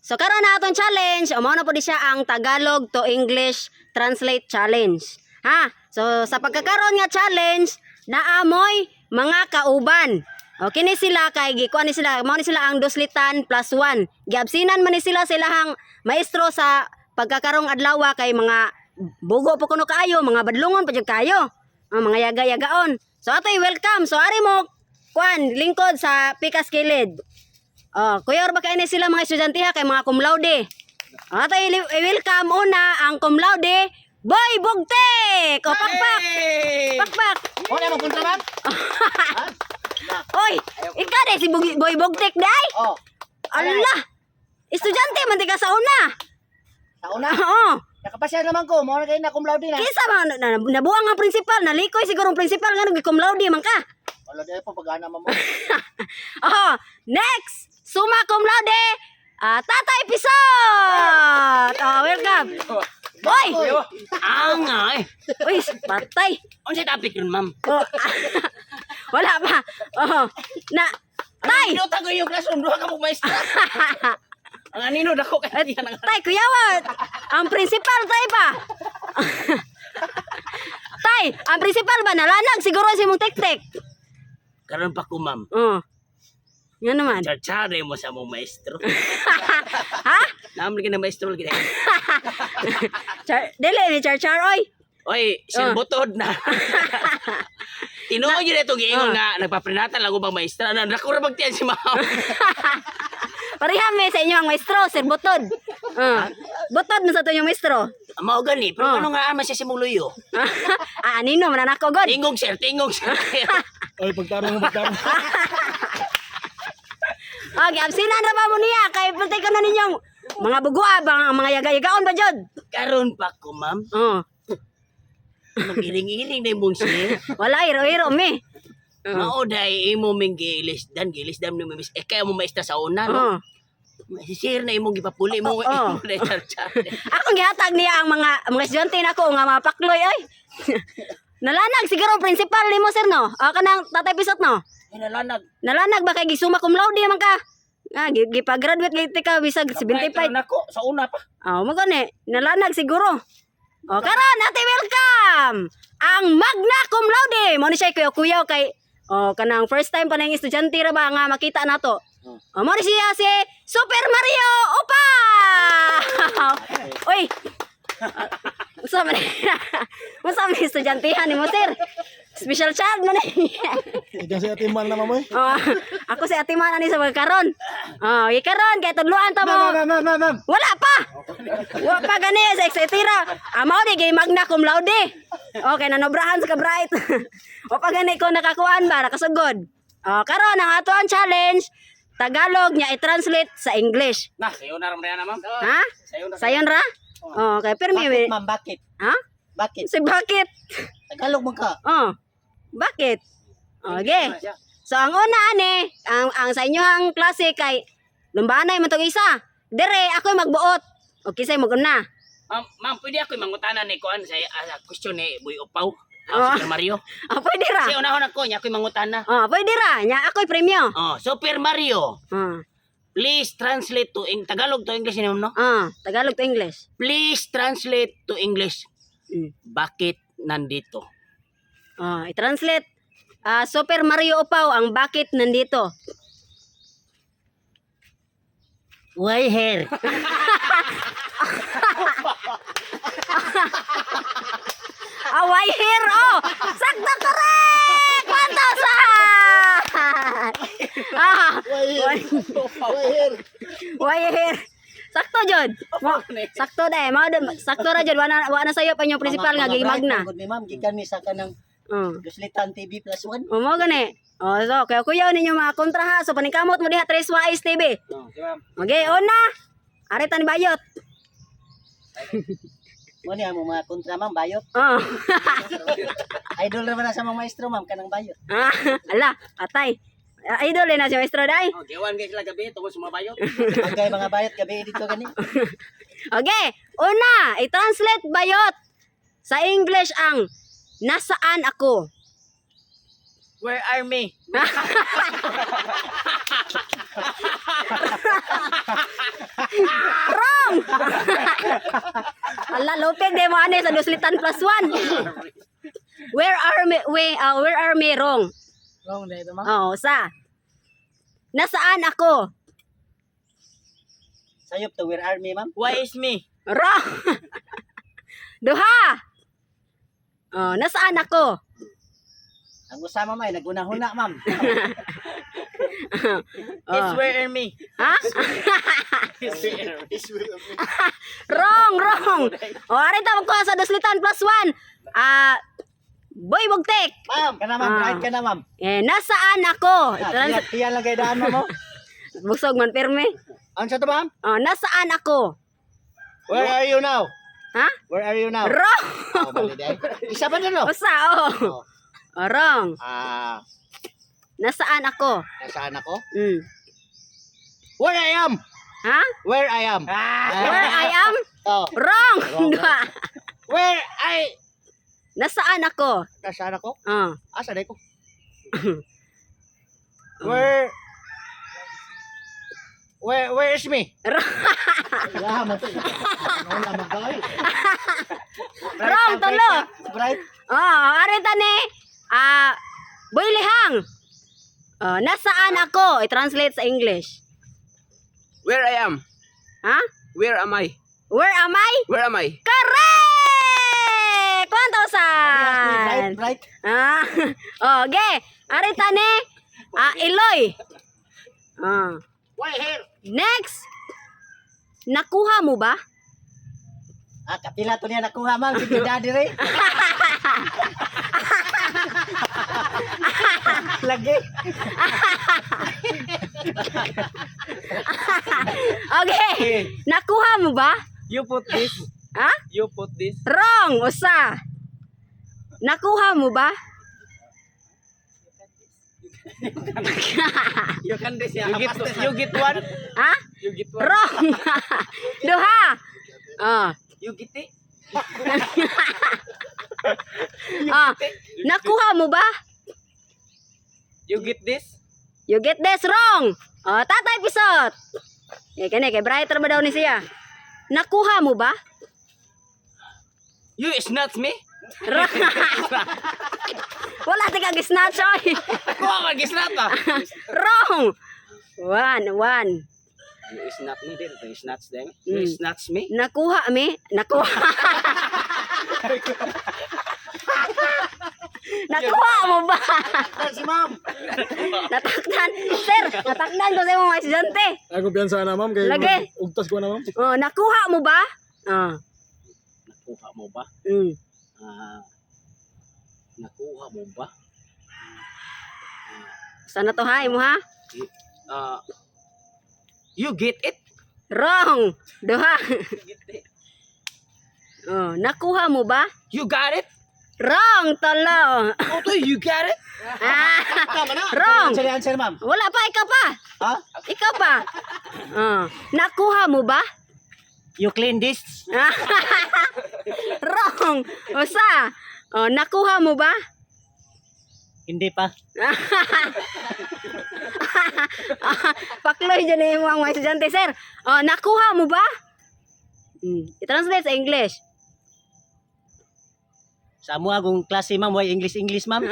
So karon na atong challenge, mao na po di siya ang Tagalog to English Translate Challenge. Ha? So sa pagkakaroon nga challenge, naamoy mga kauban. O kini sila kay gikuan ni sila, mao ni sila ang duslitan +1. Giabsinan man ni sila silahang maestro sa pagkakarong adlaw kay mga bugo po kuno kaayo, mga badlungon pa jud kayo. Mga yaga-yagaon. So atoy welcome. So ari mo kuan lingkod sa pikas kilid. Kuya or baka ini sila mga estudyante ha kay mga cum laude. Atoy welcome una ang cum laude Boy Bugtek. O pakpak. Pakpak. Wala mo punta man? Oy, ikaw de si Boy Bugtek dai? Oh. Allah. Estudyante man di ka sa una. Sa una? Oo. Nakapasya naman ko, mo na kayo na cum laude na. Kisa ba nabuang ang principal, nalikoy siguro ang principal nga nag cum laude man ka. Wala dahil po pag-ana mo. Next, summa cum laude, Tatay Pisot. Welcome. Boy. Angay. Uy, patay. Unsa topic ron, ma'am? Wala pa. Tay. Ano tago yung classroom duha ka mo maestra. Ang anino dako kay diyan ang Tay, kuyawa. Ang principal tay ba? Tay, ang principal ba nalanag siguro si mong tek-tek. karon pa ko, ma'am. Nga naman. Charchare mo sa mong maestro. Ha? Naamli ka na maestro lagi. Dili ni Char oy. Oy, silbutod na. Tinuod yun ito giingon nga nagpaprenatan lang ko bang maestra. Naku ra bagtian si ma'am. Pariham me sa inyo ang maestro, Sir Butod. Butod na sa to yung maestro. Mao gani, pero ano nga ama siya si Muluyo? Anino mananako god. Tingog sir, tingog sir. Oy, pagtarong. Giabsinan ra ba mo niya kay pultay ka na ninyong mga bugua bang mga yaga-yagaon ba jud? Karon pa ko, ma'am. Magiling-iling na imong sir. Wala iro-iro me. Mao dai imo ming gilisdan ni mo miss. Kaya mo maestra sa una no. Si sir na imong gipapuli mo imo na charchare. Akong gihatag niya ang mga estudyante nako nga mga pakloy ay. Nalanag siguro principal nimo sir no. Kanang Tatay Pisot no. Hinalanag. Nalanag ba kay gisuma cum laude man ka? Gipa-graduate late ka bisag 75. Nako sa una pa. Mo gani, nalanag siguro. Karon ate welcome. Ang magna cum laude mo ni siya kuya kay kanang first time pa nang estudyante ra ba nga makita nato. Mo ni siya si Super Mario Opa. Oy. Usa man. Usa man estudyante ni mo sir. Special child mo ni. Ikaw si Atiman na mamoy? Ako si Atiman ani sa magkaron. Ikaron kay tudloan ta mo. Ma'am. Wala pa. Wa pa gani sa exetira. Mao di gay magna cum laude. Okay, nanobrahan sa ka-bright. Wa pa gani ko nakakuan ba nakasugod. Karon ang ato ang challenge Tagalog niya i-translate sa English. Na, sayo na ram na ma'am. Ha? Sayo na. Sayon ra? Okay, permi. Bakit, ma'am? Bakit? Ha? Bakit? Si bakit? Tagalog mo ka. Bakit? Okay. So ang una ani, ang sa inyo ang klase kay lumbanay man tong isa. Dire ako magbuot. Okay say maguna. Ma'am, pwede ako mangutanan ni kuan sa question ni Boy Upaw. Super Mario. Pwede ra. Kasi unahon ako niya ako mangutana. Pwede ra. Nya ako'y premyo. Super Mario. Please translate to Tagalog to English niyo no? Tagalog to English. Please translate to English. Bakit nandito? I-translate. Super Mario Upaw ang bakit nandito. Why hair? Why here? Sakto correct! 1,000! Why here? Sakto jud. Sakto dai. Sakto ra jud wa na sayo pa yung principal nga gimagna. Good ma'am, gikan mi sa kanang Duslitan TV +1. Mo gani. So kaya kuyaw ninyo mga kontra ha. So paningkamot mo diha Tres Wise TV. Okay, una. Ari tan bayot. Mo ni amo mga kontra ma'am bayot. Idol ra man sa mga maestro ma'am kanang bayot. Ala, patay. Idol na si maestro dai. Gawan guys la gabi tungod sa mga bayot. Agay mga bayot gabi dito gani. Okay, una, i-translate bayot sa English ang nasaan ako? Where are me? Wrong! Ala, lupig de mo ani sa duslitan plus 1. Where are me wrong? Wrong na ito, ma'am. Oh, sa. Nasaan ako? Sayop to, where are me, ma'am? Why is me? Wrong! Duha! Oh, nasaan ako? Ang usama may naguna-huna, ma'am. It's where are me? Ha? Wrong! O, arita mo ko sa duslitan plus 1. Boy Bugtek. Ma'am, ka na, ma'am. Right ka na, ma'am. Nasaan ako? Tiyan lang kayo daan, ma'am. Busog man, pirme. Ano sa to, ma'am? Nasaan ako? Where are you now? Ha? Where are you now? Wrong! Oh, bali day. Isa ba na, no? Usa, oh. Wrong. Nasaan ako? Where I am. Ha? Where I am. Where I am? Oh. Wrong! Where I... Nasaan ako? Nasaan ako? Asa day ko? Where is me? Wrong, tolo. Right? Arita ni, Boy Lihang. Nasaan ako? I-translate sa English. Where I am? Ha? Where am I? Where am I? Where am I? Correct! 1,000. Right? Okay. Arita ni, Iloy. Why here? Next. Nakuha mo ba? Kapila to niya nakuha, ma'am. Sige, daddy, rin. Lagi. Okay. Nakuha mo ba? You put this. Ha? You put this. Wrong. Usa. Nakuha mo ba? You can this. You get one. Ha? You get one. Wrong. Duha. You get it. Nakuha mo ba? You get this. You get this wrong. Tatay Pisot. Kaya brighter ba daw ni siya? Nakuha mo ba? You snatch me. Wala tika gisnatch oy. Ako ang gisnat ah. Wrong. One. You snatch me din. You snatch them. You snatch me. Nakuha mi. Nakuha. Nakuha mo ba? Si ma'am. Natakdan. Sir, natakdan ko sa mga estudyante. Ay, kumpiyansa na, ma'am. Kaya Lagi. ugtas ko na, ma'am. Nakuha mo ba? Nakuha mo ba? Nakuha mo ba? Sana to ha, mo ha? You get it? Wrong. Duha. Nakuha mo ba? You got it? Wrong, tolo. Oh, you got it? Wrong. Answer, ma'am. Wala pa, ikaw pa. Ha? Ikaw pa. Nakuha mo ba? You clean this? Wrong. Usa. Nakuha mo ba? Hindi pa. Pakloy dyan yung mga estudyante, sir. Nakuha mo ba? I-translate sa English. Sa amo akong klase, ma'am. Why English, ma'am?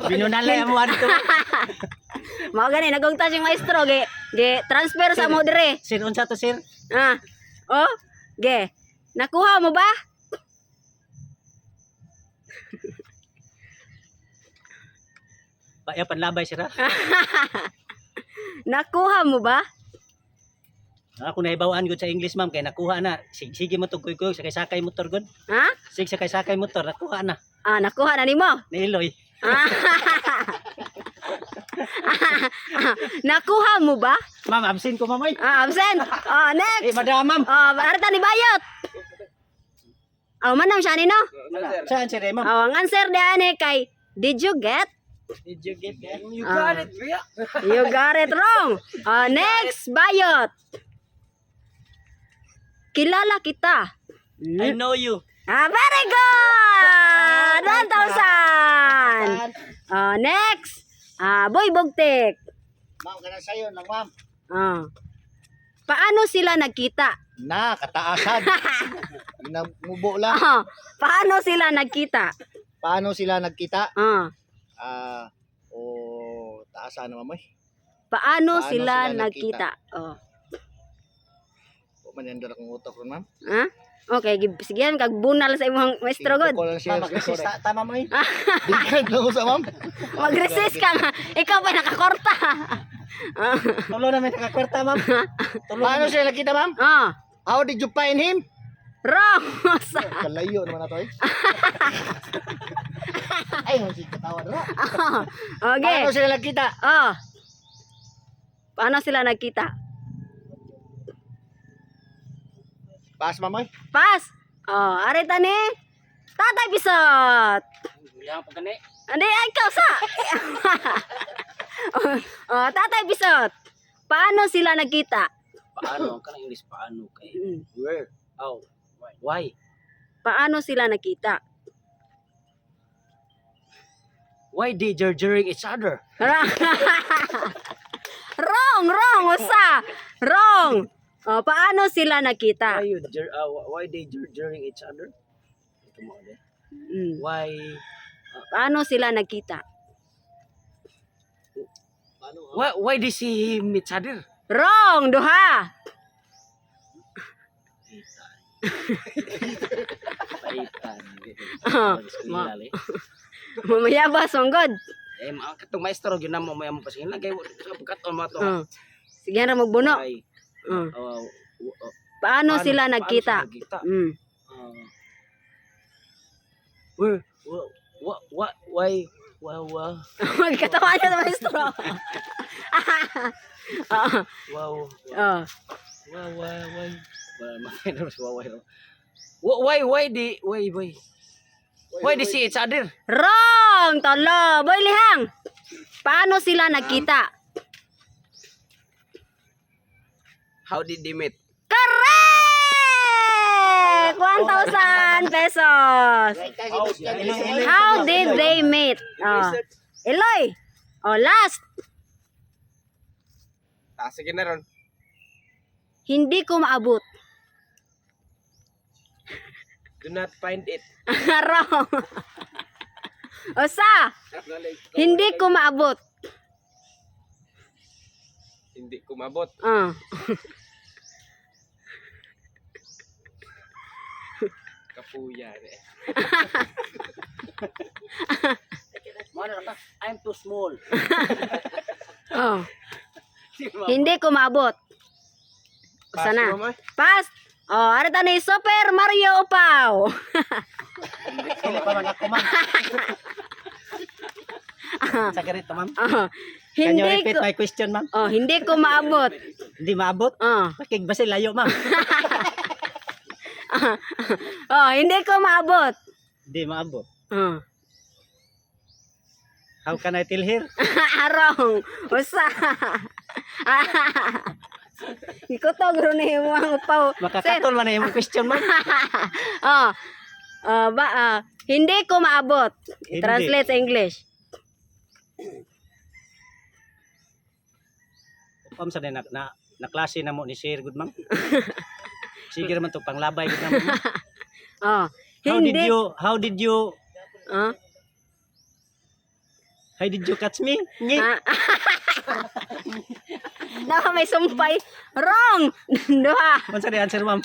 Binunalay mo dito. Mga gani, nagungtas yung maestro. Transfer sa mo dire. Sir, unsa to, sir? Nakuha mo ba? Paya panlabay, sir, ha? Nakuha mo ba? Ako naibawaan gud sa English, ma'am, kay nakuha na. Sige mo to, kuy sakay motor gud. Ha? Sige sakay motor, nakuha na. Nakuha na ni mo. Ni Iloy. Nakuha mo ba? Ma'am, absent ko, ma'am. Absent. Next. Madam, ma'am. Arita ni Bayot. Manam siya ni no? Saan, sir, ma'am? Ang answer diyan kay did you get? Did you get that? You got it, Bria. You got it wrong. Next, Bayot. Kilala kita. I know you. Very good! 1,000! Next, Boy Bugtik. Ma'am, kana sayo lang, ma'am. Paano sila nagkita? Na, kataasan. Ginumubo lang. Paano sila nagkita? Paano sila nagkita? Ah, Taasan naman mo eh. paano Paano sila sila nagkita? Oh. Huwag man yan doon akong utok ron, ma'am. Ha? Okay, sige yan, kag bunal sa imong maestro god. Tingko ko lang siya. Mag-resist, tama mo eh. Dingkad lang ko sa ma'am. Mag-resist ka nga. Ikaw pa nakakorta. Tulo na may nakakwarta, ma'am. Tulo Paano sila nagkita, ma'am? How did you find him? Wrong. Kalayo naman na to eh. Ay, hindi katawa na. Okay. Paano sila nagkita? Paano sila nagkita? Pass, ma'am eh. Pas. Arita ni. Tatay Pisot. Yang pa gani. Andi, ikaw sa. Tatay Pisot. Paano sila nagkita? Paano? Ang kanang English paano kay? Where? Oh. Why? Paano sila nagkita? Why they jarring each other? Wrong, usa. Wrong. Paano sila nagkita? Why they jarring each other? Ito mo ulit. Why? Paano sila nagkita? Why they see him each other? Wrong, duha. Paitan. Mamaya ba songgod? Ang katong maestro gyud namo may mo pasingin kay katon mo to. Sige ra magbuno. Why? Paano sila nagkita? Where? Why? Magkatawa niya sa maestro. Why they see each other? Wrong, tolo. Boy Lihang. Paano sila nagkita? How did they meet? Correct! 1,000 pesos. How did they meet? Eloy. Last. Sige na ron. Hindi ko maabot. Do not find it. Wrong. Osa. Hindi ko maabot. Hindi ko mabot. Kapuya eh. I'm too small. Hindi ko maabot. Sana. Pass. Arita ni Super Mario Upaw. Dili pa man ako, ma'am. Sa ganito, ma'am. Can you Hindi repeat ko my question, ma'am? hindi ko maabot. Hindi maabot? Bakit ba sila layo, ma'am? Hindi ko maabot. Hindi maabot. How can I tell here? Wrong. Usa. Ikutog ron ni mo ang upaw. Makakatol man na yung question, ma'am. Hindi ko maabot. Hindi. Translate sa English. Ma'am, sa na klase na mo ni Sir, good ma'am. Sige naman to panglabay good ma'am. How did you catch me? Ngi. Dapat may sumpay. Wrong. Duha. Unsa di answer, ma'am?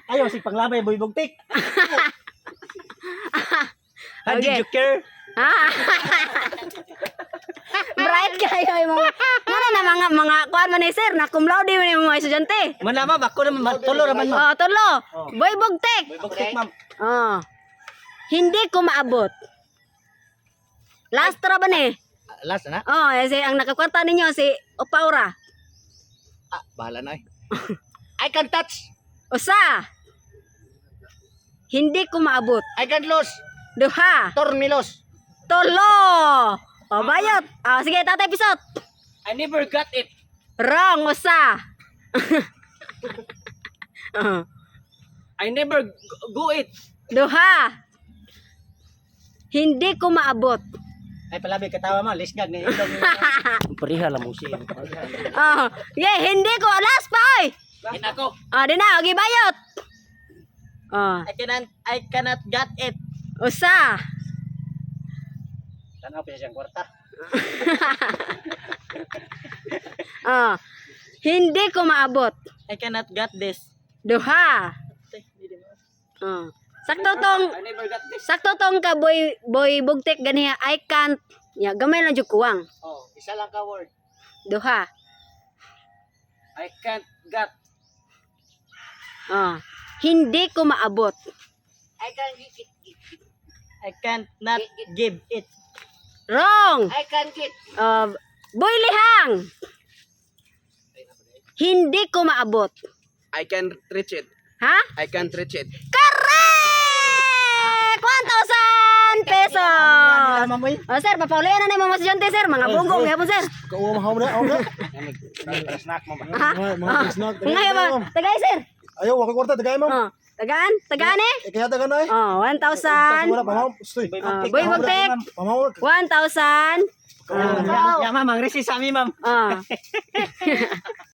Ayaw si panglabay boy bugtik. How did you care? Bright kayo yung mga kuan man ni sir na cum laude man yung mga estudyante. Man ma'am, ako naman tulo naman ma'am. Tulo. Boy bugtik. Boy bugtik, ma'am. Hindi ko maabot. Last ra ba ni? Last na? Ang nakakwarta ninyo si Opaura. Bahala na eh. I can touch. Usa. Hindi ko maabot. I can lose. Duha. Tornilos. Tulo. Bayot. Sige, Tatay Pisot. I never got it. Wrong, usa. I never go it. Duha. Hindi ko maabot. Ay palabi katawa mo, lisgag ni ilong. Pariha lang mo siya. Oh, yeah, hindi ko alas pa oy. Bakit ako? Di na, okay bayot. Oh, I cannot get it. usa. Tanaw pa siyang kwarta. Oh, hindi ko maabot. I cannot get this. Duha. Oh. Sakto tong ka boy bugtek ganiya I can't. Ya, gamay lang jud kuwang. Oh, isa lang ka word. Duha. I can't get. Oh. Hindi ko maabot. I can't get it. I can't not give it. Wrong. I can't get. Boy lihang. Hindi ko maabot. I can reach it. Ha? I can't reach it. Correct! 1,000 pesos! Oh, sir, papaulian na mo mas dyan, sir. Mga bunggong, yapon, sir. Kauwa mahawag na, awag na. Snack mo ba? Ha? Mga snack. Mga yapon. Tagay, sir. Ayaw, wakay kwarta, tagay ma'am. Oh, tagaan? Tagaan eh? Kaya taga na eh. Oh, 1,000. Wala, pamahawag. Ustoy. Boy Bugtek, Pamahawag. 1,000. Ya ma'am, ang resi sa amin ma'am. Oh.